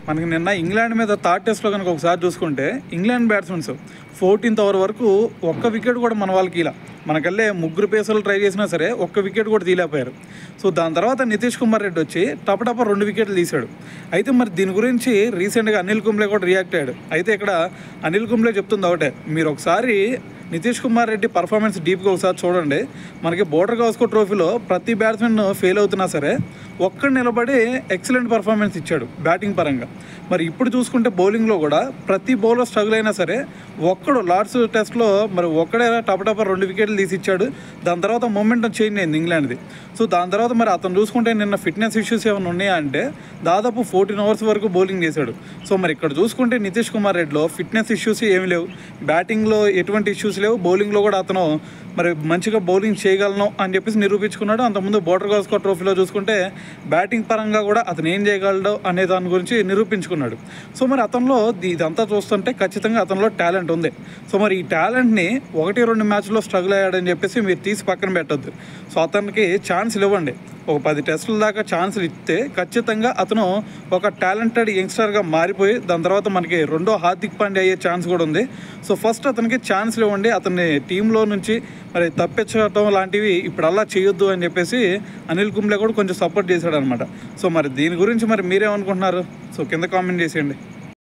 మనకి నిన్న ఇంగ్లాండ్ మీద థర్డ్ టెస్ట్లో కనుక ఒకసారి చూసుకుంటే ఇంగ్లాండ్ బ్యాట్స్మెన్స్ 14th ఓవర్ వరకు ఒక్క వికెట్ కూడా మన వాళ్ళకి ఇలా మనకల్లే ముగ్గురు పేసర్లు ట్రై చేసినా సరే ఒక్క వికెట్ కూడా తీయలేకపోయారు. సో దాని తర్వాత నితీష్ కుమార్ రెడ్డి వచ్చి టపటప 2 వికెట్లు తీశాడు. అయితే మరి దీని గురించి రీసెంట్గా అనిల్ కుంబ్లే కూడా రియాక్ట్ అయ్యాడు. అయితే ఇక్కడ అనిల్ కుంబ్లే చెప్తుంది ఒకటే, మీరు ఒకసారి నితీష్ కుమార్ రెడ్డి పర్ఫార్మెన్స్ డీప్గా ఒకసారి చూడండి. మనకి బోర్డర్ గవాస్కర్ ట్రోఫీలో ప్రతి బ్యాట్స్మెన్ ఫెయిల్ అవుతున్నా సరే ఒక్కడు నిలబడి ఎక్సలెంట్ పర్ఫార్మెన్స్ ఇచ్చాడు బ్యాటింగ్ పరంగా. మరి ఇప్పుడు చూసుకుంటే బౌలింగ్లో కూడా ప్రతి బౌలర్ స్ట్రగుల్ అయినా సరే ఒక్కడు లార్డ్స్ టెస్ట్లో మరి ఒక్కడే టపటప 2 వికెట్లు తీసి ఇచ్చాడు. దాని తర్వాత మొమెంటం చేంజ్ అయింది ఇంగ్లాండ్ది. సో దాని తర్వాత మరి అతను చూసుకుంటే నిన్న ఫిట్నెస్ ఇష్యూస్ ఏమైనా ఉన్నాయా అంటే దాదాపు 14 అవర్స్ వరకు బౌలింగ్ చేశాడు. సో మరి ఇక్కడ చూసుకుంటే నితీష్ కుమార్ రెడ్డిలో ఫిట్నెస్ ఇష్యూస్ ఏమి లేవు, బ్యాటింగ్లో ఎటువంటి ఇష్యూస్ లేవు, బౌలింగ్లో కూడా అతను మరి మంచిగా బౌలింగ్ చేయగలను అని చెప్పేసి నిరూపించుకున్నాడు. అంతకుముందు బోర్డర్ గవాస్కర్ ట్రోఫీలో చూసుకుంటే బ్యాటింగ్ పరంగా కూడా అతను ఏం చేయగలడు అనే దాని గురించి నిరూపించుకున్నాడు. సో మరి అతనిలో ఇదంతా చూస్తుంటే ఖచ్చితంగా అతనిలో టాలెంట్ ఉంది. సో మరి ఈ టాలెంట్ని 1-2 మ్యాచ్లో స్ట్రగుల్ అయ్యాడని చెప్పేసి మీరు తీసి పక్కన పెట్టద్దు. సో అతనికి ఛాన్స్లు ఇవ్వండి. ఒక 10 టెస్టుల దాకా ఛాన్సులు ఇస్తే ఖచ్చితంగా అతను ఒక టాలెంటెడ్ యంగ్స్టర్గా మారిపోయి దాని తర్వాత మనకి రెండో హార్దిక్ పాండ్యా అయ్యే ఛాన్స్ కూడా ఉంది. సో ఫస్ట్ అతనికి ఛాన్స్లు ఇవ్వండి. అతన్ని టీంలో నుంచి మరి తప్పించడం లాంటివి ఇప్పుడు అలా చేయొద్దు అని చెప్పేసి అనిల్ కుంబ్లే కూడా కొంచెం సపోర్ట్ చేశాడు అనమాట. సో మరి దీని గురించి మరి మీరేమనుకుంటున్నారు? సో కింద కామెంట్ చేసేయండి.